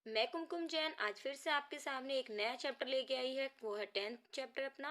मैं कुमकुम जैन आज फिर से आपके सामने एक नया चैप्टर लेके आई है। वो है 10th चैप्टर अपना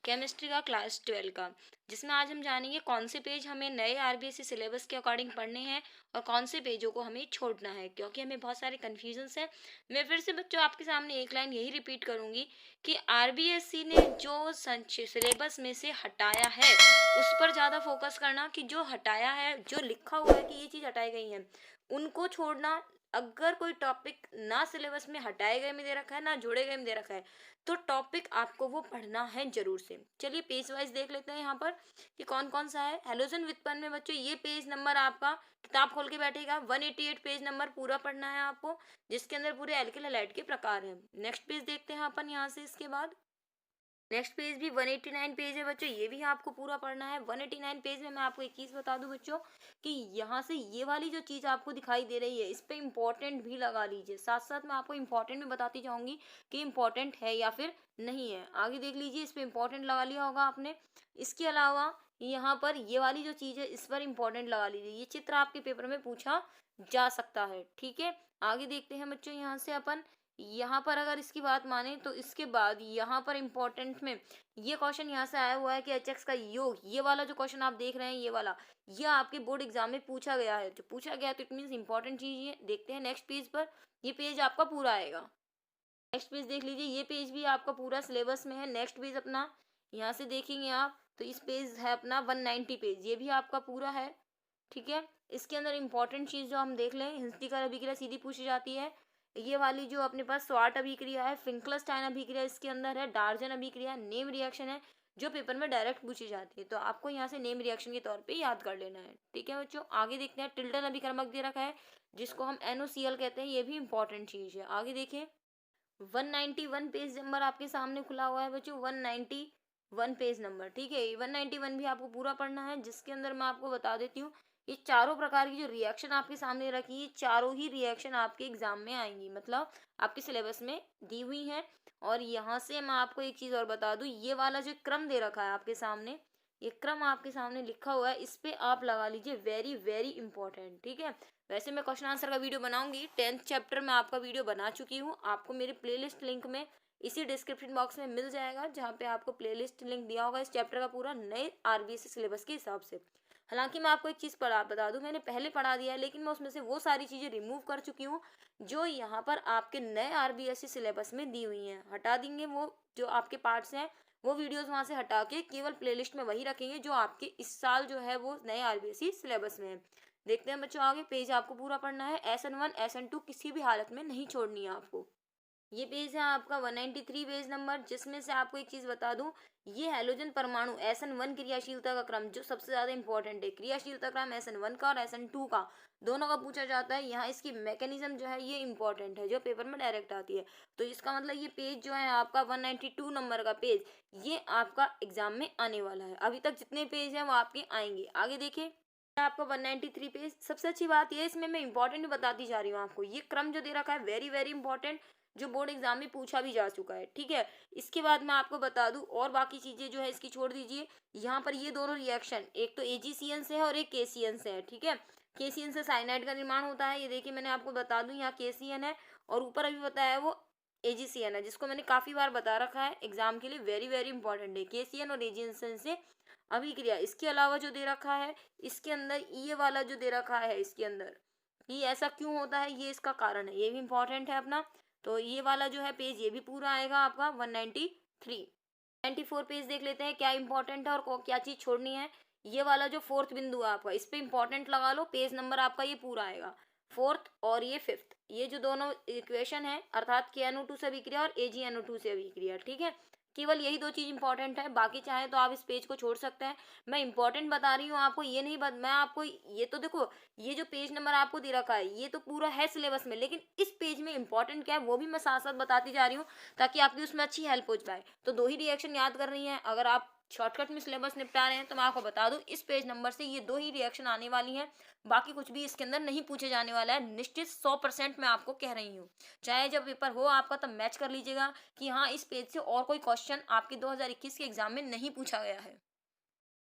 केमिस्ट्री का क्लास 12 का, जिसमें आज हम जानेंगे कौन से पेज हमें नए आरबीएससी सिलेबस के अकॉर्डिंग पढ़ने हैं और कौन से पेजों को हमें छोड़ना है, क्योंकि हमें बहुत सारे कन्फ्यूजन्स हैं। मैं फिर से बच्चों आपके सामने एक लाइन यही रिपीट करूंगी कि आरबीएससी ने जो सिलेबस में से हटाया है उस पर ज़्यादा फोकस करना, कि जो हटाया है, जो लिखा हुआ है कि ये चीज़ हटाई गई है, उनको छोड़ना। अगर कोई टॉपिक ना सिलेबस में हटाए गए में दे रखा है ना जोड़े गए में दे रखा है, तो टॉपिक आपको वो पढ़ना है जरूर से। चलिए पेज वाइज देख लेते हैं यहाँ पर कि कौन कौन सा है। हेलोजन व्युत्पन्न में बच्चों ये पेज नंबर आपका किताब खोल के बैठेगा 188 पेज नंबर पूरा पढ़ना है आपको, जिसके अंदर पूरे एल्किल हैलाइड के प्रकार हैं। नेक्स्ट पेज देखते हैं अपन यहाँ से। इसके बाद नेक्स्ट पेज भी 189 पेज है बच्चों, ये भी आपको पूरा पढ़ना है। 189 पेज में मैं आपको एक चीज बता दूं बच्चों कि यहाँ से ये वाली जो चीज आपको दिखाई दे रही है इस पे इम्पोर्टेंट भी लगा लीजिए। साथ साथ मैं आपको इम्पोर्टेंट भी बताती जाऊंगी कि इम्पोर्टेंट है या फिर नहीं है। आगे देख लीजिए, इस पे इम्पोर्टेंट लगा लिया होगा आपने। इसके अलावा यहाँ पर ये वाली जो चीज है इस पर इम्पोर्टेंट लगा लीजिए। ये चित्र आपके पेपर में पूछा जा सकता है, ठीक है। आगे देखते हैं बच्चों यहाँ से अपन। यहाँ पर अगर इसकी बात माने तो इसके बाद यहाँ पर इम्पोर्टेंट में ये क्वेश्चन यहाँ से आया हुआ है कि एच एक्स का योग, ये वाला जो क्वेश्चन आप देख रहे हैं ये वाला, ये आपके बोर्ड एग्जाम में पूछा गया है। जो पूछा गया तो इट मीन्स इंपॉर्टेंट चीज है। देखते हैं नेक्स्ट पेज पर, ये पेज आपका पूरा आएगा। नेक्स्ट पेज देख लीजिए, ये पेज भी आपका पूरा सिलेबस में है। नेक्स्ट पेज अपना यहाँ से देखेंगे आप तो इस पेज है अपना 190 पेज, ये भी आपका पूरा है, ठीक है। इसके अंदर इंपॉर्टेंट चीज जो हम देख लें, हिंसलिकर अभिक्रिया सीधी पूछी जाती है। ये वाली जो अपने पास स्वाट अभिक्रिया है, फिंकलस्टाइन अभिक्रिया इसके अंदर है, डार्जन अभिक्रिया, नेम रिएक्शन है, जो पेपर में डायरेक्ट पूछी जाती है। तो आपको यहाँ से नेम रिएक्शन के तौर पे याद कर लेना है, ठीक है बच्चों। आगे देखते हैं, टिल्टन अभिकर्मक दे रखा है जिसको हम NOCl कहते हैं, ये भी इंपॉर्टेंट चीज है। आगे देखें, 191 पेज नंबर आपके सामने खुला हुआ है बच्चों, 191 पेज नंबर, ठीक है। 191 भी आपको पूरा पढ़ना है, जिसके अंदर मैं आपको बता देती हूँ ये चारों प्रकार की जो रिएक्शन आपके सामने रखी है, चारों ही रिएक्शन आपके एग्जाम में आएंगी, मतलब आपके सिलेबस में दी हुई हैं। और यहाँ से मैं आपको एक चीज और बता दूं, ये वाला जो क्रम दे रखा है आपके सामने, ये क्रम आपके सामने लिखा हुआ है, इस पे आप लगा लीजिए वेरी वेरी इंपॉर्टेंट, ठीक है। वैसे मैं क्वेश्चन आंसर का वीडियो बनाऊंगी, 10th चैप्टर में आपका वीडियो बना चुकी हूँ, आपको मेरे प्लेलिस्ट लिंक में इसी डिस्क्रिप्शन बॉक्स में मिल जाएगा, जहाँ पे आपको प्लेलिस्ट लिंक दिया होगा इस चैप्टर का पूरा नए आरबीएससी सिलेबस के हिसाब से। हालांकि मैं आपको एक चीज़ बता दूं, मैंने पहले पढ़ा दिया है, लेकिन मैं उसमें से वो सारी चीज़ें रिमूव कर चुकी हूँ जो यहाँ पर आपके नए आरबीएससी सिलेबस में दी हुई हैं। हटा देंगे वो जो आपके पार्ट्स हैं, वो वीडियोस वहाँ से हटा के केवल प्लेलिस्ट में वही रखेंगे जो आपके इस साल जो है वो नए आरबीएससी सिलेबस में है। देखते हैं बच्चों आगे, पेज आपको पूरा पढ़ना है। SN1 SN2 किसी भी हालत में नहीं छोड़नी है आपको। ये पेज है आपका 193 पेज नंबर, जिसमें से आपको एक चीज बता दूं, ये हैलोजन परमाणु SN1 क्रियाशीलता का क्रम जो सबसे ज्यादा इंपॉर्टेंट है, क्रियाशीलता क्रम SN1 का और SN2 का दोनों का पूछा जाता है। यहाँ इसकी मैकेनिज्म जो है ये इंपॉर्टेंट है, जो पेपर में डायरेक्ट आती है। तो इसका मतलब ये पेज जो है आपका 192 नंबर का पेज, ये आपका एग्जाम में आने वाला है। अभी तक जितने पेज हैं वो आपके आएंगे। आगे देखिए, आपका 193 पेज। सबसे अच्छी बात ये इसमें मैं इंपॉर्टेंट बताती जा रही हूँ आपको, ये क्रम जो दे रखा है वेरी वेरी इंपॉर्टेंट, जो बोर्ड एग्जाम में पूछा भी जा चुका है, ठीक है। इसके बाद मैं आपको बता दूं और बाकी चीजें जो है इसकी छोड़ दीजिए। यहाँ पर ये दोनों रिएक्शन एक तो AgCN से है और एक KCN से है, ठीक है। KCN से साइनाइड का निर्माण होता है, ये देखिए मैंने आपको बता दूं यहाँ KCN है, और ऊपर अभी बताया वो AgCN है, जिसको मैंने काफी बार बता रखा है एग्जाम के लिए, वेरी वेरी इंपॉर्टेंट है KCN और AgCN से अभिक्रिया। इसके अलावा जो दे रखा है इसके अंदर, ये वाला जो दे रखा है इसके अंदर, ये ऐसा क्यों होता है, ये इसका कारण है, ये भी इंपॉर्टेंट है अपना। तो ये वाला जो है पेज ये भी पूरा आएगा आपका 193। 94 पेज देख लेते हैं क्या इंपॉर्टेंट है और क्या चीज छोड़नी है। ये वाला जो फोर्थ बिंदु है आपका, इस पे इंपॉर्टेंट लगा लो, पेज नंबर आपका ये पूरा आएगा। फोर्थ और ये फिफ्थ, ये जो दोनों इक्वेशन है, अर्थात KNO2 से अभिक्रिया और AgNO2 से अभिक्रिया, ठीक है। केवल यही दो चीज इंपॉर्टेंट है, बाकी चाहे तो आप इस पेज को छोड़ सकते हैं। मैं इंपॉर्टेंट बता रही हूँ आपको, ये नहीं मैं आपको ये तो देखो, ये जो पेज नंबर आपको दे रखा है ये तो पूरा है सिलेबस में, लेकिन इस पेज में इंपॉर्टेंट क्या है वो भी मैं साथ साथ बताती जा रही हूँ, ताकि आपकी उसमें अच्छी हेल्प हो जाए। तो दो ही रिएक्शन याद कर रही हैं, अगर आप शॉर्टकट में सिलेबस निपटा रहे हैं तो मैं आपको बता दूं इस पेज नंबर से ये दो ही रिएक्शन आने वाली हैं, बाकी कुछ भी इसके अंदर नहीं पूछे जाने वाला है, निश्चित 100% मैं आपको कह रही हूँ। चाहे जब पेपर हो आपका तब मैच कर लीजिएगा कि हाँ इस पेज से और कोई क्वेश्चन आपके 2021 के एग्जाम में नहीं पूछा गया है।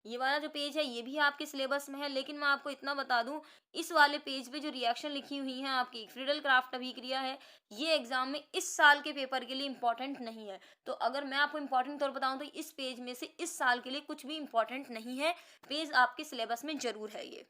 ये वाला जो पेज है ये भी आपके सिलेबस में है, लेकिन मैं आपको इतना बता दूं, इस वाले पेज पे जो रिएक्शन लिखी हुई है आपकी फ्रीडल क्राफ्ट अभिक्रिया है, ये एग्जाम में इस साल के पेपर के लिए इंपॉर्टेंट नहीं है। तो अगर मैं आपको इंपॉर्टेंट तौर बताऊं तो इस पेज में से इस साल के लिए कुछ भी इंपॉर्टेंट नहीं है, पेज आपके सिलेबस में जरूर है ये।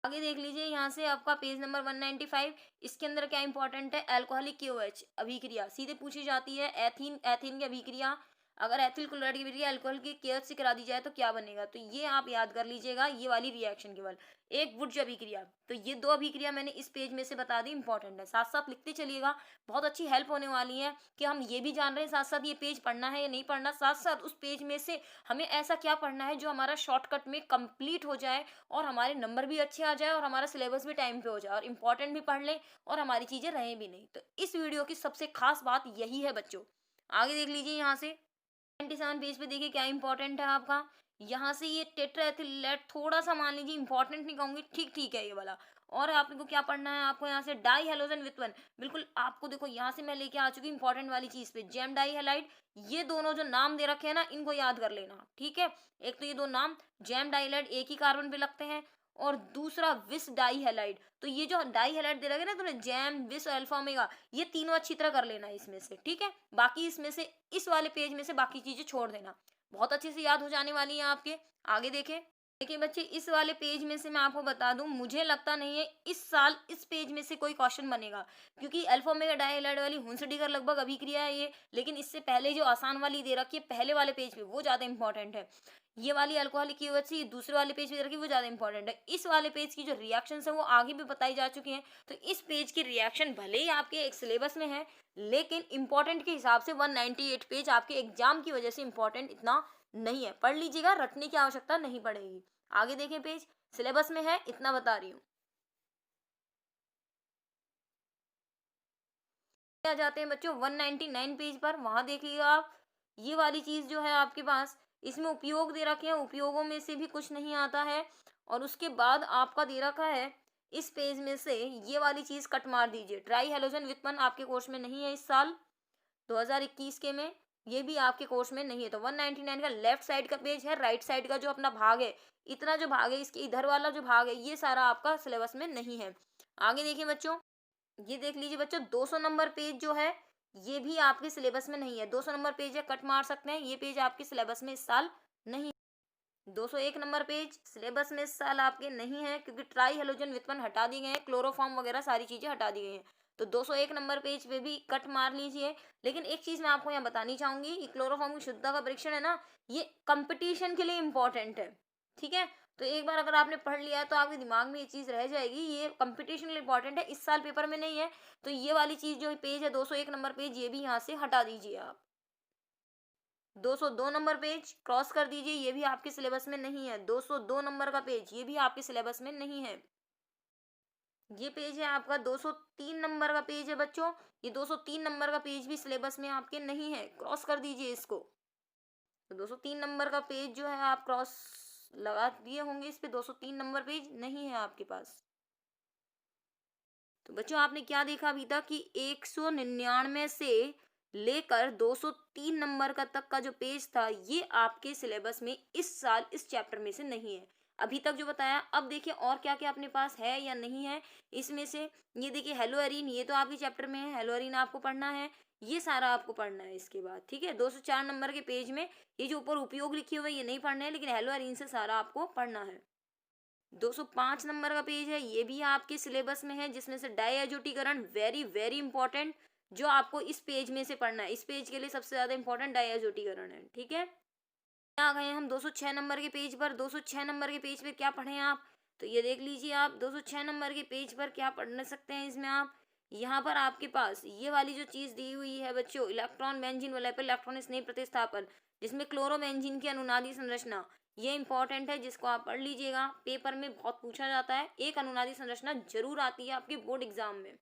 आगे देख लीजिए, यहाँ से आपका पेज नंबर 195, इसके अंदर क्या इंपॉर्टेंट है, अल्कोहलिक KOH अभिक्रिया सीधे पूछी जाती है। एथीन एथीन की अभिक्रिया, अगर एथिल क्लोराइड की अभिक्रिया अल्कोहल की KOH से करा दी जाए तो क्या बनेगा, तो ये आप याद कर लीजिएगा, ये वाली रिएक्शन केवल। एक वुड्स अभिक्रिया, तो ये दो अभिक्रिया मैंने इस पेज में से बता दी, इंपॉर्टेंट है, साथ साथ लिखते चलिएगा, बहुत अच्छी हेल्प होने वाली है कि हम ये भी जान रहे हैं साथ साथ ये पेज पढ़ना है या नहीं पढ़ना, साथ साथ उस पेज में से हमें ऐसा क्या पढ़ना है जो हमारा शॉर्टकट में कंप्लीट हो जाए और हमारे नंबर भी अच्छे आ जाए और हमारा सिलेबस भी टाइम पे हो जाए और इंपॉर्टेंट भी पढ़ लें और हमारी चीजें रहें भी नहीं। तो इस वीडियो की सबसे खास बात यही है बच्चों। आगे देख लीजिए, यहाँ से 97 पेज पे देखिए क्या इंपॉर्टेंट है आपका। यहाँ से ये टेट्राएथिलेट थोड़ा सा मान लीजिए इंपॉर्टेंट नहीं कहूंगी, ठीक ठीक है ये वाला। और आपको क्या पढ़ना है, आपको यहाँ से डाई हेलोजन विथ वन, बिल्कुल आपको देखो यहाँ से मैं लेके आ चुकी इंपॉर्टेंट वाली चीज पे, जेम डाई हेलाइड। ये दोनों जो नाम दे रखे हैं ना, इनको याद कर लेना, ठीक है। एक तो ये दो नाम, जेम डाई हेलाइड एक ही कार्बन पे लगते हैं, और दूसरा विस डाई हेलाइड। तो ये जो डाई हेलाइड दे रखे ना तुमने, जैम विस और अल्फा ओमेगा, ये तीनों अच्छी तरह कर लेना इसमें से, ठीक है। बाकी इसमें से इस वाले पेज में से बाकी चीजें छोड़ देना, बहुत अच्छे से याद हो जाने वाली है आपके। आगे देखें, देखिए बच्चे, इस वाले पेज में से मैं आपको बता दूं, मुझे लगता नहीं है इस साल इस पेज में से कोई क्वेश्चन बनेगा, क्योंकि अल्फा ओमेगा डाइहाइलाइड वाली हुंसडीगर लगभग अभिक्रिया है ये, लेकिन इससे पहले जो आसान वाली दे रखी है पहले वाले पेज पे, वो ज्यादा इंपॉर्टेंट है। ये वाली अल्कोहलिक की वजह से दूसरे वाले पेज पे रखी, वो ज्यादा इंपॉर्टेंट है। इस वाले पेज की जो रिएक्शन है वो आगे भी बताई जा चुकी है, तो इस पेज की रिएक्शन भले ही आपके एक सिलेबस में है, लेकिन इंपॉर्टेंट के हिसाब से 198 पेज आपके एग्जाम की वजह से इंपॉर्टेंट इतना नहीं है। पढ़ लीजिएगा, रटने की आवश्यकता नहीं पड़ेगी। आगे देखें, पेज सिलेबस में है, इतना बता रही हूँ। आ जाते हैं बच्चों 199 पेज पर, वहां देखिएगा आप, ये वाली चीज जो है आपके पास, इसमें उपयोग दे रखे हैं, उपयोगों में से भी कुछ नहीं आता है। और उसके बाद आपका दे रखा है इस पेज में से ये वाली चीज कट मार दीजिए, ट्राई हेलोजन विथमन आपके कोर्स में नहीं है इस साल 2021 के में, ये भी आपके कोर्स में नहीं है। तो 199 का लेफ्ट साइड का पेज है, राइट साइड का जो अपना भाग है, इतना जो भाग है, इसके इधर वाला जो भाग है, ये सारा आपका सिलेबस में नहीं है। आगे देखिए बच्चों, ये देख लीजिए बच्चों, 200 नंबर पेज जो है ये भी आपके सिलेबस में नहीं है। 200 नंबर पेज है, कट मार सकते हैं, ये पेज आपके सिलेबस में इस साल नहीं। 201 नंबर पेज सिलेबस में इस साल आपके नहीं है, क्योंकि ट्राई हेलोजन विथमन हटा दिए गए हैं, क्लोरोफॉर्म वगैरह सारी चीजें हटा दी गई हैं। तो 201 नंबर पेज पे भी कट मार लीजिए। लेकिन एक चीज मैं आपको यहाँ बतानी चाहूंगी, ये क्लोरोफॉर्म की शुद्धता का परीक्षण है ना, ये कंपटीशन के लिए इंपॉर्टेंट है, ठीक है। तो एक बार अगर आपने पढ़ लिया है तो आपके दिमाग में ये चीज रह जाएगी, ये कंपटीशन के लिए इंपॉर्टेंट है, इस साल पेपर में नहीं है। तो ये वाली चीज जो पेज है 201 नंबर पेज, ये भी यहाँ से हटा दीजिए आप। 202 नंबर पेज क्रॉस कर दीजिए, ये भी आपके सिलेबस में नहीं है। 202 नंबर का पेज, ये भी आपके सिलेबस में नहीं है। ये पेज है आपका 203 नंबर का पेज है बच्चों, ये 203 नंबर का पेज भी सिलेबस में आपके नहीं है, क्रॉस कर दीजिए इसको। तो 203 नंबर का पेज जो है आप क्रॉस लगा दिए होंगे इस पे, 203 नंबर पेज नहीं है आपके पास। तो बच्चों आपने क्या देखा अभी तक कि 199 से लेकर 203 नंबर का तक का जो पेज था, ये आपके सिलेबस में इस साल इस चैप्टर में से नहीं है अभी तक जो बताया। अब देखिए और क्या क्या अपने पास है या नहीं है इसमें से। ये देखिए हेलो एरीन, ये तो आपके चैप्टर में है, हेलो एरीन आपको पढ़ना है, ये सारा आपको पढ़ना है इसके बाद, ठीक है। 204 नंबर के पेज में ये जो ऊपर उपयोग लिखे हुए ये नहीं पढ़ना है, लेकिन हेलो एरीन से सारा आपको पढ़ना है। 205 नंबर का पेज है, ये भी आपके सिलेबस में है, जिसमें से डायजोटीकरण वेरी वेरी इंपॉर्टेंट, जो आपको इस पेज में से पढ़ना है। इस पेज के लिए सबसे ज्यादा इंपॉर्टेंट डायजोटीकरण है, ठीक है। आ गए हम 206 नंबर के पेज पर। 206 नंबर के पेज पे क्या पढ़े आप, तो ये देख लीजिए आप 206 नंबर के पेज पर क्या पढ़ सकते हैं इसमें आप। यहाँ पर आपके पास ये वाली जो चीज दी हुई है बच्चों, इलेक्ट्रॉन बेंजीन वैलेपल इलेक्ट्रॉन स्नेह प्रतिस्थापन, जिसमें क्लोरोबेंजीन की अनुनादी संरचना, ये इंपॉर्टेंट है, जिसको आप पढ़ लीजिएगा, पेपर में बहुत पूछा जाता है, एक अनुनादी संरचना जरूर आती है आपके बोर्ड एग्जाम में।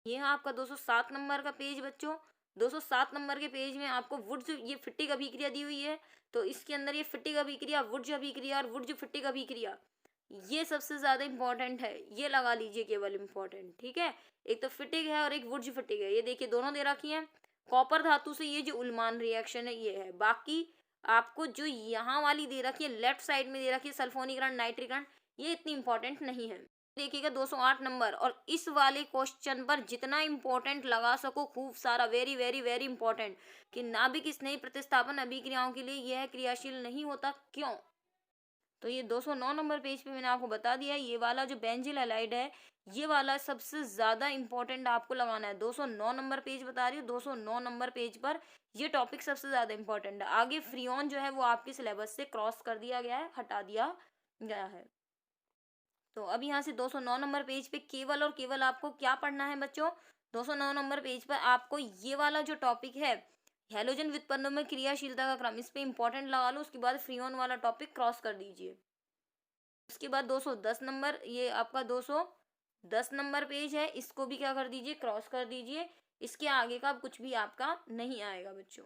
ये है आपका 207 नंबर का पेज बच्चों। 207 नंबर के पेज में आपको वुड्स, ये फिटिक अभिक्रिया दी हुई है, तो इसके अंदर ये फिटिक अभिक्रिया, वुड्स अभिक्रिया और वुड्स फिटिक अभिक्रिया, ये सबसे ज्यादा इंपॉर्टेंट है, ये लगा लीजिए केवल इंपॉर्टेंट, ठीक है। एक तो फिटिक है और एक वुड्स फिटिक है, ये देखिए दोनों दे रखी है। कॉपर धातु से ये जो उल्मान रिएक्शन है ये है, बाकी आपको जो यहाँ वाली दे रखी है, लेफ्ट साइड में दे रखी है सल्फोनीकरण नाइट्रीकरण, ये इतनी इंपॉर्टेंट नहीं है। देखिएगा 208 नंबर, और इस वाले क्वेश्चन पर जितना इंपॉर्टेंट लगा सको खूब सारा, वेरी वेरी वेरी इंपॉर्टेंट, कि नाभिक स्नेही प्रतिस्थापन अभिक्रियाओं के लिए यह क्रियाशील नहीं होता, क्यों? तो ये 209 नंबर पेज पे मैंने आपको बता दिया है, ये वाला जो बेंजिल हैलाइड है, ये वाला सबसे ज्यादा इंपॉर्टेंट आपको लगाना है। 209 नंबर पेज बता रही हूँ, 209 नंबर पेज पर ये टॉपिक सबसे ज्यादा इंपॉर्टेंट है। आगे फ्रीऑन जो है वो आपके सिलेबस से क्रॉस कर दिया गया है, हटा दिया गया है। तो अब यहाँ से 209 नंबर पेज पे केवल और केवल आपको क्या पढ़ना है बच्चों? 209 नंबर पेज पर आपको ये वाला जो टॉपिक है, हैलोजन व्युत्पन्नों में क्रियाशीलता का क्रम, इस पे इंपॉर्टेंट लगा लो। उसके बाद फ्रीऑन वाला टॉपिक क्रॉस कर दीजिए। उसके बाद 210 नंबर, ये आपका 210 नंबर पेज है, इसको भी क्या कर दीजिए, क्रॉस कर दीजिए। इसके आगे का कुछ भी आपका नहीं आएगा बच्चों।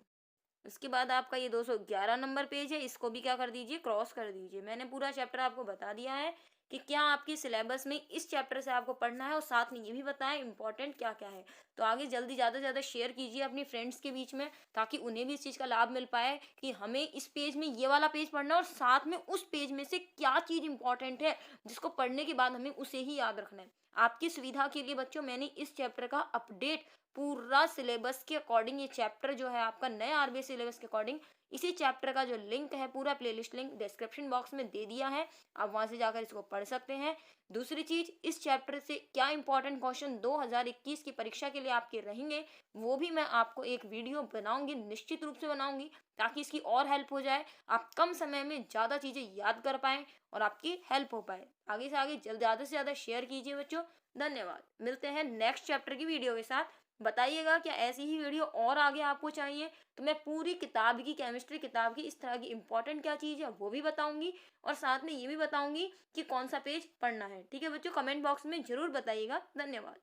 उसके बाद आपका ये 211 नंबर पेज है, इसको भी क्या कर दीजिए, क्रॉस कर दीजिए। मैंने पूरा चैप्टर आपको बता दिया है कि क्या आपके सिलेबस में इस चैप्टर से आपको पढ़ना है, और साथ में ये भी बताया इंपॉर्टेंट क्या क्या है। तो आगे जल्दी ज़्यादा से ज़्यादा शेयर कीजिए अपनी फ्रेंड्स के बीच में, ताकि उन्हें भी इस चीज़ का लाभ मिल पाए कि हमें इस पेज में ये वाला पेज पढ़ना है, और साथ में उस पेज में से क्या चीज़ इंपॉर्टेंट है जिसको पढ़ने के बाद हमें उसे ही याद रखना है। आपकी सुविधा के लिए बच्चों मैंने इस चैप्टर का अपडेट पूरा सिलेबस के अकॉर्डिंग, ये चैप्टर जो है आपका नए आरबीएस सिलेबस के अकॉर्डिंग, इसी चैप्टर का जो लिंक है, पूरा प्लेलिस्ट लिंक डिस्क्रिप्शन बॉक्स में दे दिया है, आप वहां से जाकर इसको पढ़ सकते हैं। दूसरी चीज, इस चैप्टर से क्या इंपॉर्टेंट क्वेश्चन 2021 की परीक्षा के लिए आपके रहेंगे, वो भी मैं आपको एक वीडियो बनाऊंगी, निश्चित रूप से बनाऊंगी, ताकि इसकी और हेल्प हो जाए, आप कम समय में ज्यादा चीजें याद कर पाए और आपकी हेल्प हो पाए। आगे से आगे ज्यादा से ज्यादा शेयर कीजिए बच्चों। धन्यवाद। मिलते हैं नेक्स्ट चैप्टर की वीडियो के साथ। बताइएगा क्या ऐसी ही वीडियो और आगे आपको चाहिए, तो मैं पूरी किताब की, केमिस्ट्री किताब की इस तरह की इंपॉर्टेंट क्या चीज़ है वो भी बताऊंगी, और साथ में ये भी बताऊंगी कि कौन सा पेज पढ़ना है। ठीक है बच्चों, कमेंट बॉक्स में जरूर बताइएगा। धन्यवाद।